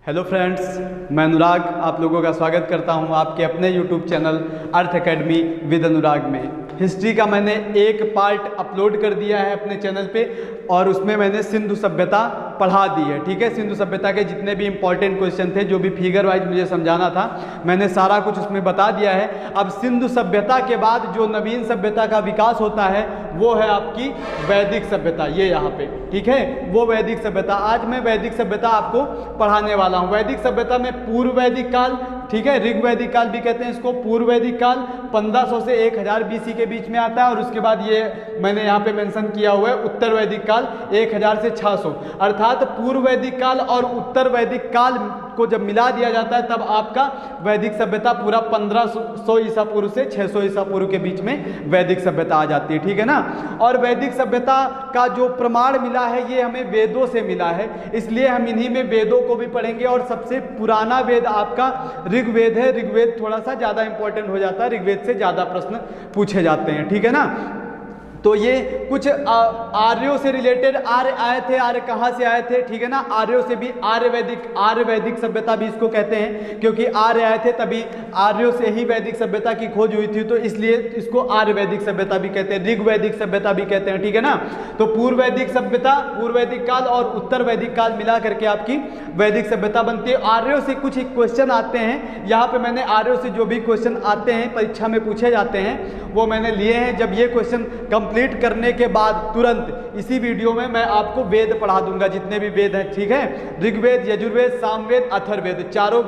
Hello friends, मैं अनुराग आप लोगों का स्वागत करता हूं आपके अपने YouTube channel Arth academy with Anurag में। हिस्ट्री का मैंने एक पार्ट अपलोड कर दिया है अपने चैनल पे और उसमें मैंने सिंधु सभ्यता पढ़ा दी है। ठीक है, सिंधु सभ्यता के जितने भी इंपॉर्टेंट क्वेश्चन थे, जो भी फिगर वाइज मुझे समझाना था, मैंने सारा कुछ उसमें बता दिया है। अब सिंधु सभ्यता के बाद जो नवीन सभ्यता का विकास होता है वो है आपकी वैदिक सभ्यता। ये यहाँ पे ठीक है, वो वैदिक सभ्यता। आज मैं वैदिक सभ्यता आपको पढ़ाने वाला हूँ। वैदिक सभ्यता में पूर्व वैदिक काल, ठीक है, ऋग वैदिक काल भी कहते हैं इसको, पूर्व वैदिक काल 1500 से 1000 बीसी के बीच में आता है। और उसके बाद ये मैंने यहाँ पे मेंशन किया हुआ है उत्तर वैदिक काल 1000 से 600। अर्थात पूर्व वैदिक काल और उत्तर वैदिक काल को जब मिला दिया जाता है तब आपका वैदिक सभ्यता पूरा 1500 ईसा पूर्व से 600 ईसा पूर्व के बीच में वैदिक सभ्यता आ जाती है। ठीक है ना। और वैदिक सभ्यता का जो प्रमाण मिला है ये हमें वेदों से मिला है, इसलिए हम इन्हीं में वेदों को भी पढ़ेंगे। और सबसे पुराना वेद आपका ऋग्वेद है। ऋग्वेद थोड़ा सा ज़्यादा इंपॉर्टेंट हो जाता है, ऋग्वेद से ज़्यादा प्रश्न पूछे जाते हैं। ठीक है ना। तो ये कुछ आर्यों से रिलेटेड आर्य आए थे। आर्य कहाँ से आए थे? ठीक है ना, आर्यों से भी आर्य वैदिक सभ्यता भी इसको कहते हैं, क्योंकि आर्य आए थे तभी आर्यों से ही वैदिक सभ्यता की खोज हुई थी, तो इसलिए इसको आर्य वैदिक सभ्यता भी कहते हैं, ऋग वैदिक सभ्यता भी कहते हैं। ठीक है ना। तो पूर्व वैदिक सभ्यता, पूर्व वैदिक काल और उत्तर वैदिक काल मिला करके आपकी वैदिक सभ्यता बनती है। आर्यों से कुछ क्वेश्चन आते हैं, यहाँ पे मैंने आर्यों से जो भी क्वेश्चन आते हैं परीक्षा में पूछे जाते हैं वो मैंने लिए हैं। जब ये क्वेश्चन कंप्लीट करने के बाद तुरंत इसी वीडियो में मैं आपको वेद पढ़ा दूंगा, जितने भी वेद हैं। ठीक है, ऋग्वेद, यजुर्वेद, सामवेद, अथर्ववेद, चारों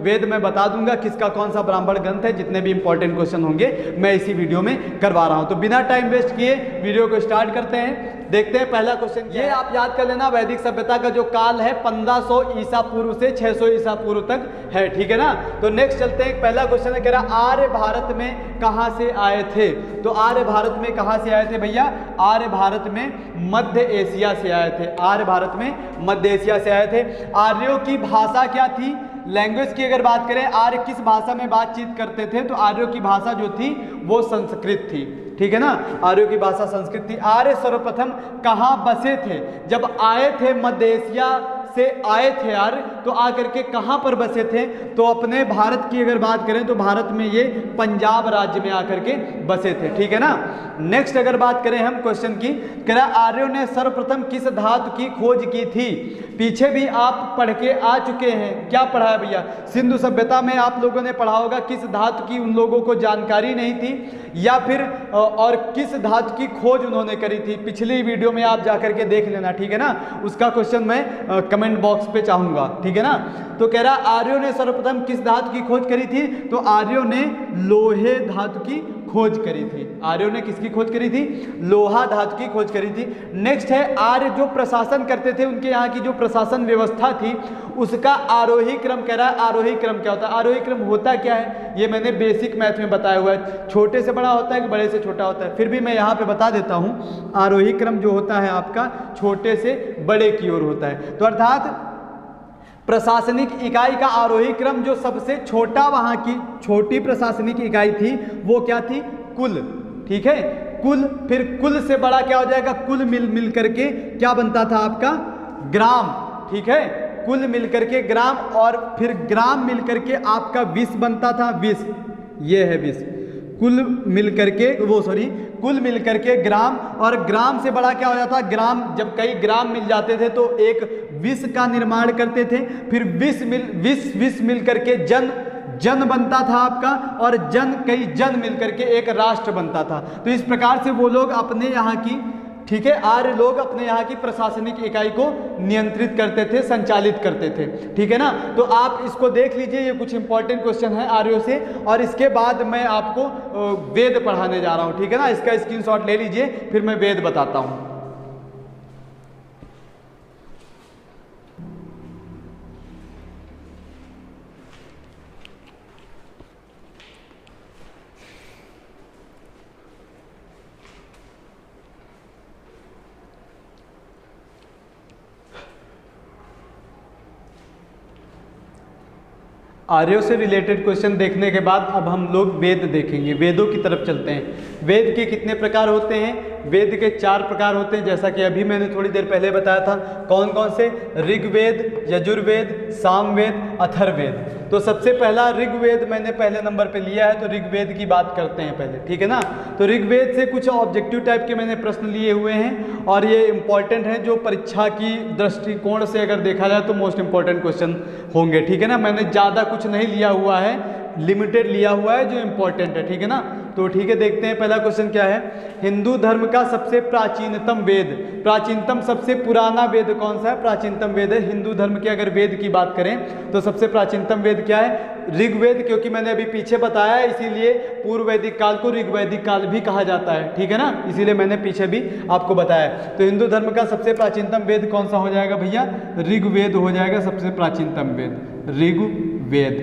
वेद मैं बता दूंगा किसका कौन सा ब्राह्मण ग्रंथ है। जितने भी इंपॉर्टेंट क्वेश्चन होंगे मैं इसी वीडियो में करवा रहा हूं। तो बिना टाइम वेस्ट किए वीडियो को स्टार्ट करते हैं। देखते हैं पहला क्वेश्चन। ये आप याद कर लेना, वैदिक सभ्यता का जो काल है 1500 ईसा पूर्व से 600 ईसा पूर्व तक है। ठीक है ना। तो नेक्स्ट चलते हैं। पहला क्वेश्चन है, कह रहा आर्य भारत में कहां से आए थे? तो आर्य भारत में कहां से आए थे भैया? आर्य भारत में मध्य एशिया से आए थे। आर्य भारत में मध्य एशिया से आए थे। आर्यों की भाषा क्या थी? लैंग्वेज की अगर बात करें, आर्य किस भाषा में बातचीत करते थे, तो आर्यों की भाषा जो थी वो संस्कृत थी। ठीक है ना, आर्यों की भाषा संस्कृत थी। आर्य सर्वप्रथम कहाँ बसे थे? जब आए थे मध्य एशिया से आए थे आर्य, तो आकर के कहाँ पर बसे थे? तो अपने भारत की अगर बात करें तो भारत में ये पंजाब राज्य में आकर के बसे थे। ठीक है ना। नेक्स्ट अगर बात करें हम क्वेश्चन की, कह रहा आर्यों ने सर्वप्रथम किस धातु की खोज की थी? पीछे भी आप पढ़ के आ चुके हैं। क्या पढ़ा है भैया? सिंधु सभ्यता में आप लोगों ने पढ़ा होगा किस धातु की उन लोगों को जानकारी नहीं थी, या फिर और किस धातु की खोज उन्होंने करी थी। पिछली वीडियो में आप जाकर के देख लेना। ठीक है ना, उसका क्वेश्चन मैं कमेंट बॉक्स पे चाहूंगा। ठीक है ना। तो कह रहा आर्यों ने सर्वप्रथम किस धातु की खोज करी थी? तो आर्यों ने लोहे धातु की खोज करी थी। आर्यों ने किसकी खोज करी थी? लोहा धातु की खोज करी थी। नेक्स्ट है, आर्य जो प्रशासन करते थे, उनके यहाँ की जो प्रशासन व्यवस्था थी उसका आरोही क्रम। कह रहा है आरोही क्रम क्या होता है? आरोही क्रम होता क्या है ये मैंने बेसिक मैथ में बताया हुआ है। छोटे से बड़ा होता है कि बड़े से छोटा होता है, फिर भी मैं यहाँ पे बता देता हूँ। आरोही क्रम जो होता है आपका छोटे से बड़े की ओर होता है। तो अर्थात प्रशासनिक इकाई का आरोही क्रम, जो सबसे छोटा वहां की छोटी प्रशासनिक इकाई थी वो क्या थी? कुल। ठीक है, कुल। फिर कुल से बड़ा क्या हो जाएगा? कुल मिल करके क्या बनता था आपका? ग्राम। ठीक है, कुल मिल करके ग्राम, और फिर ग्राम मिल करके आपका विस बनता था। विस, ये है विस। कुल मिल करके ग्राम, और ग्राम से बड़ा क्या हो जाता? ग्राम। जब कई ग्राम मिल जाते थे तो एक विस का निर्माण करते थे। फिर विस मिल करके जन बनता था आपका, और कई जन मिल करके एक राष्ट्र बनता था। तो इस प्रकार से वो लोग अपने यहाँ की, ठीक है, आर्य लोग अपने यहाँ की प्रशासनिक इकाई को नियंत्रित करते थे, संचालित करते थे। ठीक है ना। तो आप इसको देख लीजिए, ये कुछ इंपॉर्टेंट क्वेश्चन है आर्यों से, और इसके बाद मैं आपको वेद पढ़ाने जा रहा हूँ। ठीक है ना, इसका स्क्रीनशॉट ले लीजिए, फिर मैं वेद बताता हूँ। आर्यों से रिलेटेड क्वेश्चन देखने के बाद अब हम लोग वेद देखेंगे, वेदों की तरफ चलते हैं। वेद के कितने प्रकार होते हैं? वेद के 4 प्रकार होते हैं, जैसा कि अभी मैंने थोड़ी देर पहले बताया था। कौन कौन से? ऋग्वेद, यजुर्वेद, सामवेद, अथर्ववेद। तो सबसे पहला ऋग्वेद मैंने पहले नंबर पे लिया है, तो ऋग्वेद की बात करते हैं पहले, ठीक है ना। तो ऋग्वेद से कुछ ऑब्जेक्टिव टाइप के मैंने प्रश्न लिए हुए हैं और ये इंपॉर्टेंट हैं, जो परीक्षा की दृष्टिकोण से अगर देखा जाए तो मोस्ट इंपॉर्टेंट क्वेश्चन होंगे, ठीक है ना। मैंने ज़्यादा कुछ नहीं लिया हुआ है, लिमिटेड लिया हुआ है जो इंपॉर्टेंट है, ठीक है ना। तो ठीक है, देखते हैं पहला क्वेश्चन क्या है। हिंदू धर्म का सबसे प्राचीनतम वेद, प्राचीनतम सबसे पुराना वेद कौन सा है? प्राचीनतम वेद है हिंदू धर्म के। अगर वेद की बात करें तो सबसे प्राचीनतम वेद क्या है? ऋग्वेद, क्योंकि मैंने अभी पीछे बताया है, इसीलिए पूर्व वैदिक काल को ऋग्वैदिक काल भी कहा जाता है, ठीक है ना, इसीलिए मैंने पीछे भी आपको बताया। तो हिंदू धर्म का सबसे प्राचीनतम वेद कौन सा हो जाएगा भैया? ऋग्वेद हो जाएगा सबसे प्राचीनतम वेद, ऋग्वेद,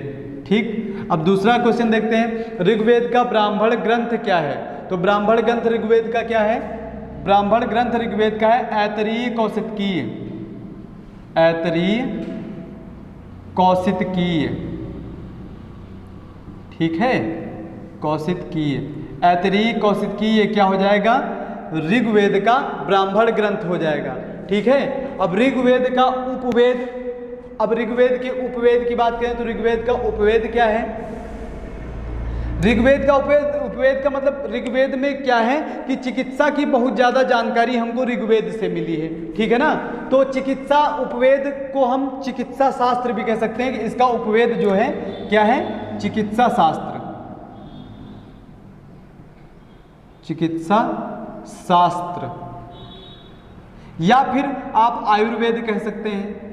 ठीक। अब दूसरा क्वेश्चन देखते हैं, ऋग्वेद का ब्राह्मण ग्रंथ क्या है? तो ब्राह्मण ग्रंथ ऋग्वेद का क्या है? ब्राह्मण ग्रंथ ऋग्वेद का है ऐतरीय कौशितकीय, ऐतरीय कौशितकीय, ठीक है, कौशितकीय, ऐतरीय कौशितकीय क्या हो जाएगा? ऋग्वेद का ब्राह्मण ग्रंथ हो जाएगा, ठीक है। अब ऋग्वेद का उपवेद, अब ऋग्वेद के उपवेद की बात करें तो ऋग्वेद का उपवेद क्या है? ऋग्वेद का उपवेद का मतलब ऋग्वेद में क्या है कि चिकित्सा की बहुत ज़्यादा जानकारी हमको ऋग्वेद से मिली है, ठीक है ना। तो चिकित्सा उपवेद को हम चिकित्सा शास्त्र भी कह सकते हैं कि इसका उपवेद जो है क्या है? चिकित्सा शास्त्र, चिकित्सा शास्त्र, या फिर आप आयुर्वेद कह सकते हैं,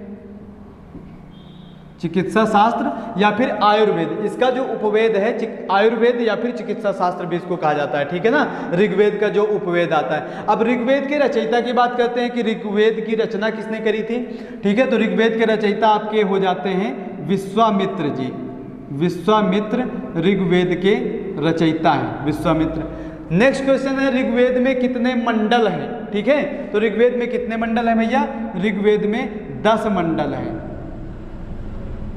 चिकित्सा शास्त्र या फिर आयुर्वेद। इसका जो उपवेद है आयुर्वेद या फिर चिकित्सा शास्त्र भी इसको कहा जाता है, ठीक है ना, ऋग्वेद का जो उपवेद आता है। अब ऋग्वेद के रचयिता की बात करते हैं कि ऋग्वेद की रचना किसने करी थी, ठीक है। तो ऋग्वेद के रचयिता आपके हो जाते हैं विश्वामित्र जी, विश्वामित्र ऋग्वेद के रचयिता हैं, विश्वामित्र। नेक्स्ट क्वेश्चन है, ऋग्वेद में कितने मंडल हैं, ठीक है। तो ऋग्वेद में कितने मंडल हैं भैया? ऋग्वेद में 10 मंडल हैं,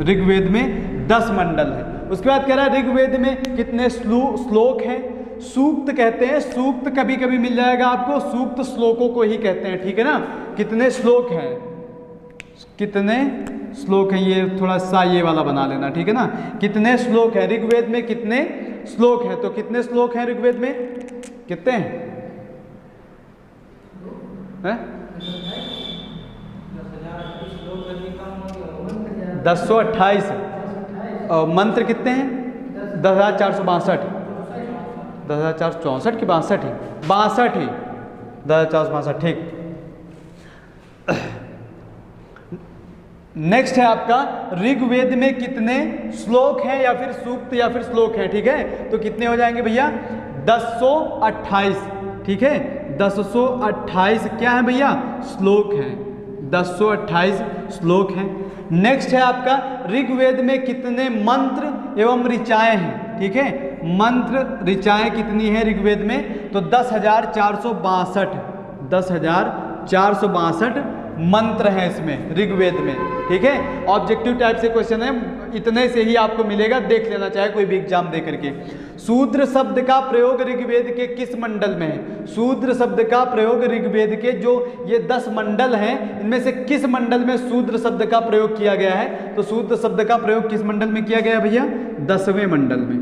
ऋग्वेद में 10 मंडल है। उसके बाद कह रहा है ऋग्वेद में कितने श्लोक हैं? सूक्त कहते हैं, सूक्त कभी कभी मिल जाएगा आपको, सूक्त श्लोकों को ही कहते हैं, ठीक है ना। कितने श्लोक हैं? कितने श्लोक हैं? ये थोड़ा सा ये वाला बना लेना, ठीक है ना। कितने श्लोक हैं ऋग्वेद में? कितने श्लोक हैं? तो कितने श्लोक हैं ऋग्वेद में? कितने हैं? 1028। और मंत्र कितने हैं? 10,462, 10,464 की 62 ही, 62 ही, 10,462, ठीक। नेक्स्ट है आपका ऋग्वेद में कितने श्लोक हैं या फिर सूक्त या फिर श्लोक हैं, ठीक है। तो कितने हो जाएंगे भैया? 1028, ठीक है। 1028 क्या है भैया? श्लोक हैं, 1028 श्लोक हैं। नेक्स्ट है आपका ऋग्वेद में कितने मंत्र एवं ऋचाएं हैं, ठीक है। मंत्र ऋचाएं कितनी है ऋग्वेद में? तो 10,462, 10,462 मंत्र हैं इसमें ऋग्वेद में, ठीक है। ऑब्जेक्टिव टाइप से क्वेश्चन है, इतने से ही आपको मिलेगा, देख लेना चाहे कोई भी एग्जाम दे करके। शूद्र शब्द का प्रयोग ऋग्वेद के किस मंडल में है? शूद्र शब्द का प्रयोग ऋग्वेद के जो ये 10 मंडल हैं, इनमें से किस मंडल में शूद्र शब्द का प्रयोग किया गया है? तो शूद्र शब्द का प्रयोग किस मंडल में किया गया भैया? 10वें मंडल में,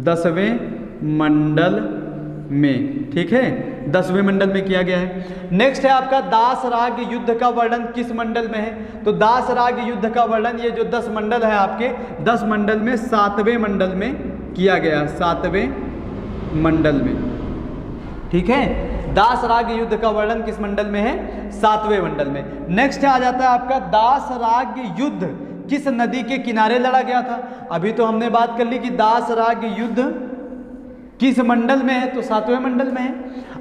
10वें मंडल में, ठीक है, 10वें मंडल में किया गया है। नेक्स्ट है आपका दास राग युद्ध का वर्णन किस मंडल में है? तो दास राग युद्ध का वर्णन ये जो 10 मंडल है आपके 10 मंडल में 7वें मंडल में किया गया, 7वें मंडल में, ठीक है। दास राग युद्ध का वर्णन किस मंडल में है? 7वें मंडल में। नेक्स्ट आ जाता है आपका दास राग युद्ध किस नदी के किनारे लड़ा गया था? अभी तो हमने बात कर ली कि दास राग युद्ध किस मंडल में है, तो 7वें मंडल में है।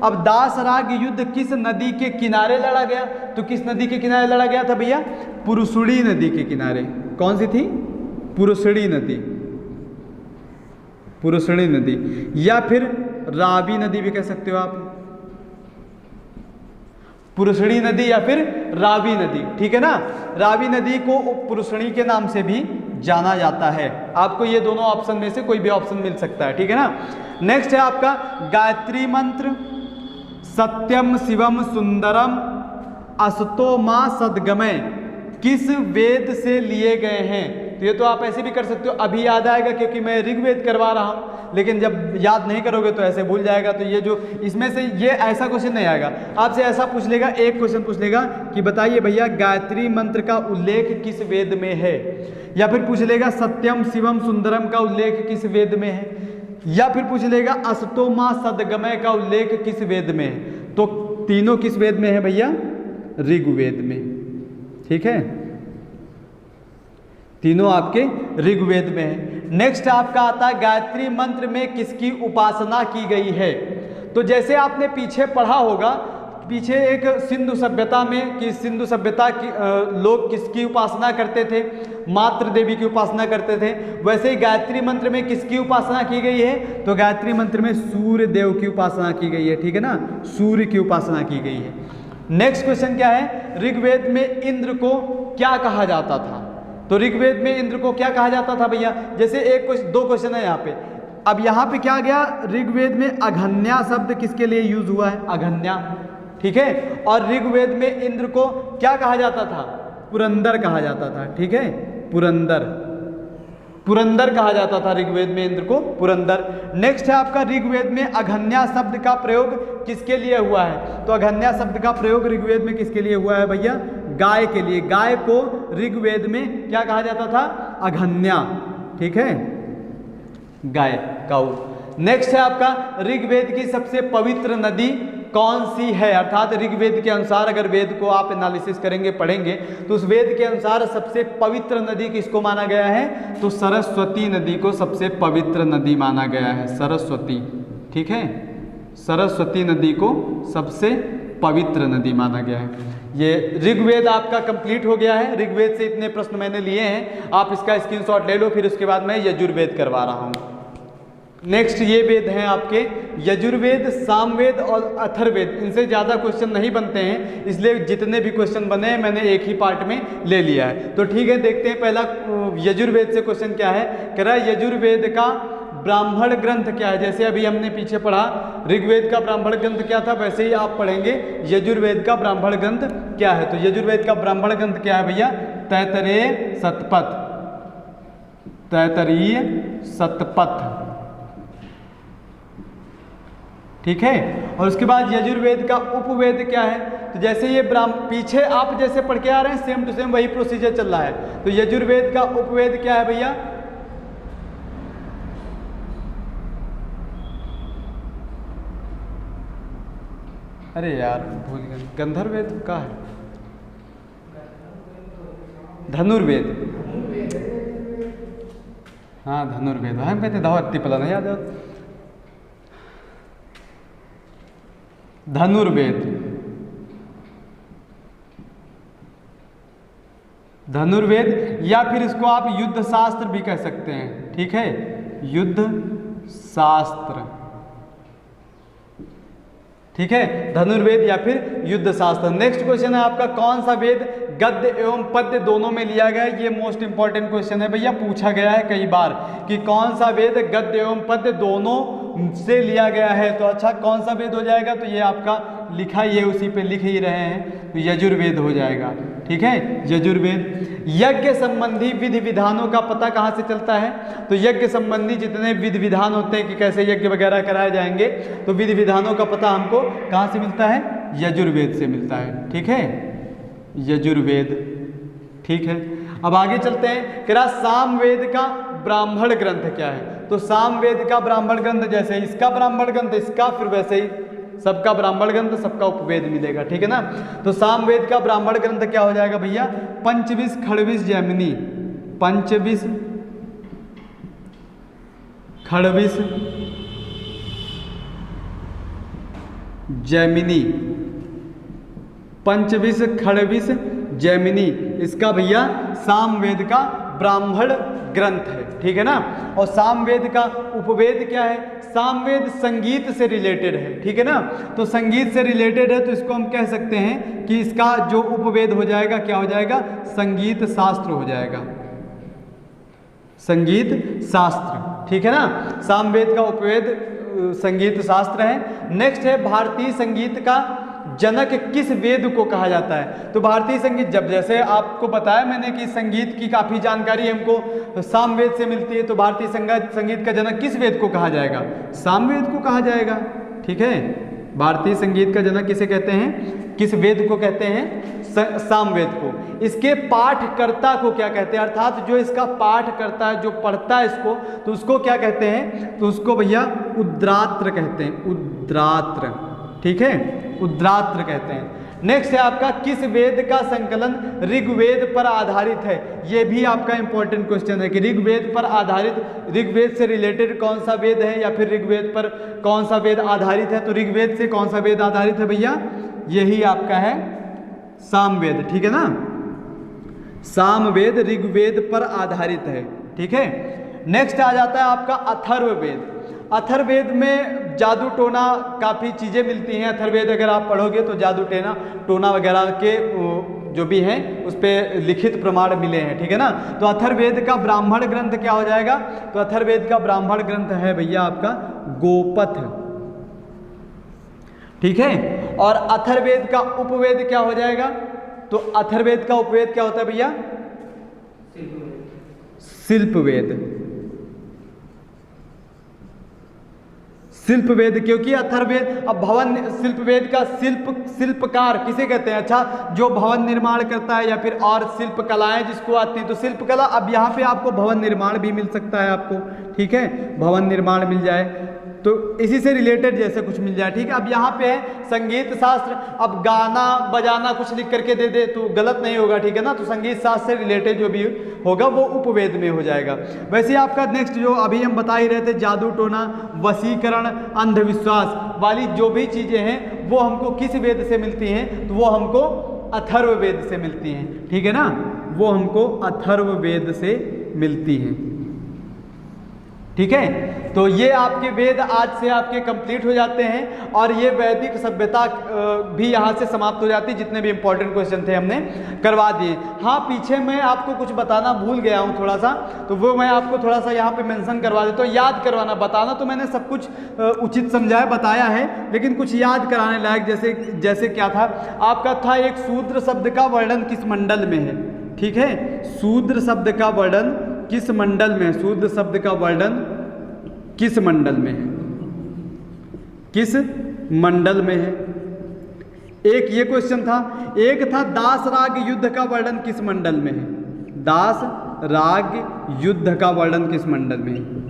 अब दास राग युद्ध किस नदी के किनारे लड़ा गया? तो किस नदी के किनारे लड़ा गया था भैया? पुरुषड़ी नदी के किनारे। कौन सी थी? पुरुषड़ी नदी, पुरुषड़ी नदी, या फिर रावी नदी भी कह सकते हो आप, पुरुषड़ी नदी या फिर रावी नदी, ठीक है ना। रावी नदी को पुरुषणी के नाम से भी जाना जाता है। आपको ये दोनों ऑप्शन में से कोई भी ऑप्शन मिल सकता है, ठीक है ना। नेक्स्ट है आपका गायत्री मंत्र, सत्यम शिवम सुंदरम असतो मां सद्गमय किस वेद से लिए गए हैं। तो ये तो आप ऐसे भी कर सकते हो, अभी याद आएगा क्योंकि मैं ऋग्वेद करवा रहा हूँ, लेकिन जब याद नहीं करोगे तो ऐसे भूल जाएगा। तो ये जो इसमें से ये ऐसा क्वेश्चन नहीं आएगा, आपसे ऐसा पूछ लेगा, एक क्वेश्चन पूछ लेगा कि बताइए भैया गायत्री मंत्र का उल्लेख किस वेद में है, या फिर पूछ लेगा सत्यम शिवम सुंदरम का उल्लेख किस वेद में है, या फिर पूछ लेगा असतो मां सद्गमय का उल्लेख किस वेद में है। तो तीनों किस वेद में है भैया, ऋग्वेद में, ठीक है, तीनों आपके ऋग्वेद में है। नेक्स्ट आपका आता है गायत्री मंत्र में किसकी उपासना की गई है। तो जैसे आपने पीछे पढ़ा होगा, पीछे एक सिंधु सभ्यता में कि सिंधु सभ्यता की लोग किसकी उपासना करते थे, मातृ देवी की उपासना करते थे, वैसे ही गायत्री मंत्र में किसकी उपासना की गई है, तो गायत्री मंत्र में सूर्य देव की उपासना की गई है, ठीक है ना, सूर्य की उपासना की गई है। नेक्स्ट क्वेश्चन क्या है, ऋग्वेद में इंद्र को क्या कहा जाता था। तो ऋग्वेद में इंद्र को क्या कहा जाता था भैया, जैसे दो क्वेश्चन है यहाँ पे। अब यहाँ पे क्या गया, ऋग्वेद में अघन्या शब्द किसके लिए यूज हुआ है, अघन्या, ठीक है। और ऋग्वेद में इंद्र को क्या कहा जाता था, पुरंदर कहा जाता था, ठीक है, पुरंदर, पुरंदर कहा जाता था ऋग्वेद में इंद्र को, पुरंदर। नेक्स्ट है आपका ऋग्वेद में अघन्या शब्द का प्रयोग किसके लिए हुआ है। तो अघन्या शब्द का प्रयोग ऋग्वेद में किसके लिए हुआ है भैया, गाय के लिए। गाय को ऋग्वेद में क्या कहा जाता था, अघन्या, ठीक है, गाय, काऊ। नेक्स्ट है आपका ऋग्वेद की सबसे पवित्र नदी कौन सी है, अर्थात ऋग्वेद के अनुसार अगर वेद को आप एनालिसिस करेंगे, पढ़ेंगे, तो उस वेद के अनुसार सबसे पवित्र नदी किसको माना गया है, तो सरस्वती नदी को सबसे पवित्र नदी माना गया है, सरस्वती, ठीक है, सरस्वती नदी को सबसे पवित्र नदी माना गया है। ये ऋग्वेद आपका कंप्लीट हो गया है। ऋग्वेद से इतने प्रश्न मैंने लिए हैं, आप इसका स्क्रीनशॉट ले लो, फिर उसके बाद मैं यजुर्वेद करवा रहा हूँ। नेक्स्ट ये वेद हैं आपके यजुर्वेद, सामवेद और अथर्ववेद। इनसे ज़्यादा क्वेश्चन नहीं बनते हैं, इसलिए जितने भी क्वेश्चन बने हैं मैंने एक ही पार्ट में ले लिया है। तो ठीक है, देखते हैं पहला यजुर्वेद से क्वेश्चन क्या है। कह रहा है यजुर्वेद का ब्राह्मण ग्रंथ क्या है। जैसे अभी हमने पीछे पढ़ा ऋग्वेद का ब्राह्मण ग्रंथ क्या था, वैसे ही आप पढ़ेंगे यजुर्वेद का ब्राह्मण ग्रंथ क्या है। तो यजुर्वेद का ब्राह्मण ग्रंथ क्या है भैया, तैतरेय शतपथ, तैतरीय शतपथ, ठीक है। और उसके बाद यजुर्वेद का उपवेद क्या है। तो जैसे ये पीछे आप जैसे पढ़ के आ रहे हैं, सेम टू सेम वही प्रोसीजर चल रहा है। तो यजुर्वेद का उपवेद क्या है भैया, अरे यार भूल गए, गंधर्ववेद का है, धनुर्वेद, हाँ धनुर्वेद, हम कहते धावती पला नहीं याद है, धनुर्वेद, धनुर्वेद, या फिर इसको आप युद्ध शास्त्र भी कह सकते हैं, ठीक है, युद्ध शास्त्र, ठीक है, धनुर्वेद या फिर युद्ध शास्त्र। नेक्स्ट क्वेश्चन है आपका, कौन सा वेद गद्य एवं पद्य दोनों में लिया गया है। ये मोस्ट इंपॉर्टेंट क्वेश्चन है भैया, पूछा गया है कई बार कि कौन सा वेद गद्य एवं पद्य दोनों से लिया गया है। तो अच्छा कौन सा वेद हो जाएगा, तो ये आपका लिखा ही है, उसी पे लिख ही रहे हैं, तो यजुर्वेद हो जाएगा, ठीक है, यजुर्वेद। यज्ञ संबंधी विधि विधानों का पता कहाँ से चलता है। तो यज्ञ संबंधी जितने विधि विधान होते हैं कि कैसे यज्ञ वगैरह कराए जाएंगे, तो विधि विधानों का पता हमको कहाँ से मिलता है, यजुर्वेद से मिलता है, ठीक है, यजुर्वेद, ठीक है। अब आगे चलते हैं, कह रहा सामवेद का ब्राह्मण ग्रंथ क्या है। तो सामवेद का ब्राह्मण ग्रंथ जैसे इसका ब्राह्मण ग्रंथ इसका, फिर वैसे ही सबका ब्राह्मण ग्रंथ सबका उपवेद मिलेगा, ठीक है ना। तो सामवेद का ब्राह्मण ग्रंथ क्या हो जाएगा भैया, पंचविश खड़विश जैमिनी, पंचविश खड़विश जैमिनी, पंचविश खड़विश जैमिनी, इसका भैया सामवेद का ब्राह्मण ग्रंथ है, ठीक है ना। और सामवेद का उपवेद क्या है, सामवेद संगीत से रिलेटेड है, ठीक है ना। तो संगीत से रिलेटेड है तो इसको हम कह सकते हैं कि इसका जो उपवेद हो जाएगा क्या हो जाएगा, संगीत शास्त्र हो जाएगा, संगीत शास्त्र, ठीक है ना। सामवेद का उपवेद संगीत शास्त्र है। नेक्स्ट है भारतीय संगीत का जनक किस वेद को कहा जाता है। तो भारतीय संगीत, जब जैसे आपको बताया मैंने कि संगीत की काफ़ी जानकारी हमको सामवेद से मिलती है, तो भारतीय संगीत का जनक किस वेद को कहा जाएगा, सामवेद को कहा जाएगा, ठीक है। भारतीय संगीत का जनक किसे कहते हैं, किस वेद को कहते हैं, सामवेद को। इसके पाठकर्ता को क्या कहते हैं, अर्थात जो इसका पाठ करता है, जो पढ़ता है इसको, तो उसको क्या कहते हैं, तो उसको भैया उद्रात्र कहते हैं, उद्रात्र, ठीक है, उद्रात्र कहते हैं। नेक्स्ट है आपका किस वेद का संकलन ऋग्वेद पर आधारित है। ये भी आपका इंपॉर्टेंट क्वेश्चन है कि ऋग्वेद पर आधारित, ऋग्वेद से रिलेटेड कौन सा वेद है या फिर ऋग्वेद पर कौन सा वेद आधारित है। तो ऋग्वेद से कौन सा वेद आधारित है भैया, यही आपका है सामवेद, ठीक है ना। सामवेद ऋग्वेद पर आधारित है, ठीक है। नेक्स्ट आ जाता है आपका अथर्ववेद। अथर्ववेद में जादू टोना काफ़ी चीज़ें मिलती हैं। अथर्ववेद अगर आप पढ़ोगे तो जादू टोना वगैरह के जो भी हैं उस पर लिखित प्रमाण मिले हैं, ठीक है ना। तो अथर्ववेद का ब्राह्मण ग्रंथ क्या हो जाएगा, तो अथर्ववेद का ब्राह्मण ग्रंथ है भैया आपका गोपथ, ठीक है। और अथर्ववेद का उपवेद क्या हो जाएगा, तो अथर्ववेद का उपवेद क्या होता है भैया, शिल्पवेद, शिल्पवेद, क्योंकि अथर्ववेद, अब भवन शिल्पवेद का शिल्पकार किसे कहते हैं, अच्छा जो भवन निर्माण करता है या फिर और शिल्प कलाएं जिसको आती हैं, तो शिल्पकला। अब यहाँ पे आपको भवन निर्माण भी मिल सकता है आपको, ठीक है, भवन निर्माण मिल जाए तो इसी से रिलेटेड जैसे कुछ मिल जाए, ठीक है। अब यहाँ पे है संगीत शास्त्र। अब गाना बजाना कुछ लिख करके दे दे तो गलत नहीं होगा, ठीक है ना। तो संगीत शास्त्र से रिलेटेड जो भी होगा वो उपवेद में हो जाएगा। वैसे आपका नेक्स्ट जो अभी हम बता ही रहे थे, जादू टोना, वशीकरण, अंधविश्वास वाली जो भी चीज़ें हैं वो हमको किस वेद से मिलती हैं, तो वो हमको अथर्ववेद से मिलती हैं, ठीक है ना, वो हमको अथर्ववेद से मिलती हैं, ठीक है। तो ये आपके वेद आज से आपके कंप्लीट हो जाते हैं और ये वैदिक सभ्यता भी यहाँ से समाप्त हो जाती है। जितने भी इंपॉर्टेंट क्वेश्चन थे हमने करवा दिए। हाँ, पीछे मैं आपको कुछ बताना भूल गया हूँ थोड़ा सा, तो वो मैं आपको थोड़ा सा यहाँ पे मेंशन करवा देता हूँ। याद करवाना, बताना तो मैंने सब कुछ उचित समझाया बताया है, लेकिन कुछ याद कराने लायक जैसे क्या था आपका था, एक शूद्र शब्द का वर्णन किस मंडल में है, ठीक है। शूद्र शब्द का वर्णन किस मंडल में, शूद्र शब्द का वर्णन किस मंडल में है, किस मंडल में है। एक ये क्वेश्चन था। एक था दास राग युद्ध का वर्णन किस मंडल में है, दास राग युद्ध का वर्णन किस मंडल में है।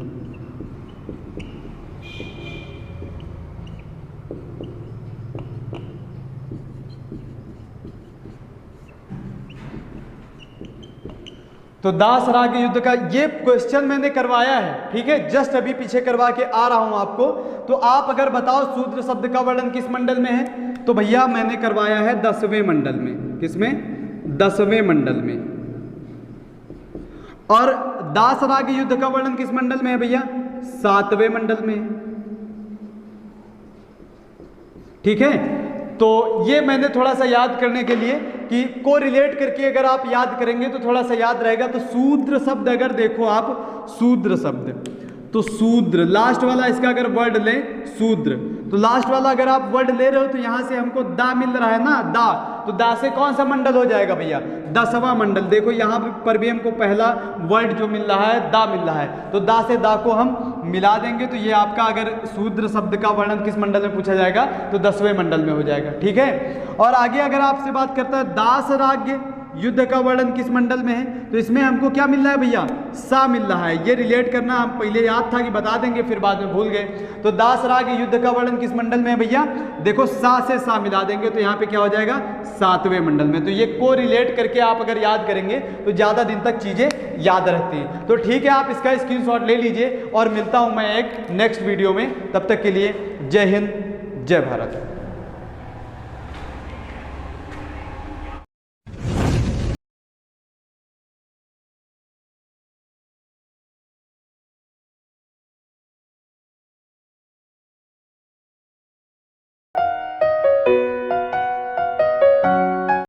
तो दास राग युद्ध का ये क्वेश्चन मैंने करवाया है, ठीक है, जस्ट अभी पीछे करवा के आ रहा हूं आपको। तो आप अगर बताओ शूद्र शब्द का वर्णन किस मंडल में है, तो भैया मैंने करवाया है 10वें मंडल में। किसमें, 10वें मंडल में। और दास राग युद्ध का वर्णन किस मंडल में है भैया, 7वें मंडल में, ठीक है। तो ये मैंने थोड़ा सा याद करने के लिए कि को रिलेट करके अगर आप याद करेंगे तो थोड़ा सा याद रहेगा। तो शूद्र शब्द अगर देखो आप, शूद्र शब्द, तो शूद्र लास्ट वाला इसका अगर वर्ड लें शूद्र, तो लास्ट वाला अगर आप वर्ड ले रहे हो तो यहां से हमको दा मिल रहा है ना, दा, तो दा से कौन सा मंडल हो जाएगा भैया, 10वां मंडल। देखो यहां पर भी हमको पहला वर्ड जो मिल रहा है दा मिल रहा है, तो दा से दा को हम मिला देंगे तो ये आपका अगर शूद्र शब्द का वर्णन किस मंडल में पूछा जाएगा तो 10वें मंडल में हो जाएगा, ठीक है। और आगे अगर आपसे बात करता है दास राग युद्ध का वर्णन किस मंडल में है, तो इसमें हमको क्या मिल रहा है भैया, सा मिल रहा है। ये रिलेट करना हम पहले याद था कि बता देंगे, फिर बाद में भूल गए। तो दास राग युद्ध का वर्णन किस मंडल में है भैया, देखो सा से सा मिला देंगे तो यहाँ पे क्या हो जाएगा, 7वें मंडल में। तो ये को रिलेट करके आप अगर याद करेंगे तो ज़्यादा दिन तक चीज़ें याद रहती हैं। तो ठीक है, आप इसका स्क्रीनशॉट ले लीजिए और मिलता हूँ मैं एक नेक्स्ट वीडियो में। तब तक के लिए जय हिंद, जय भारत।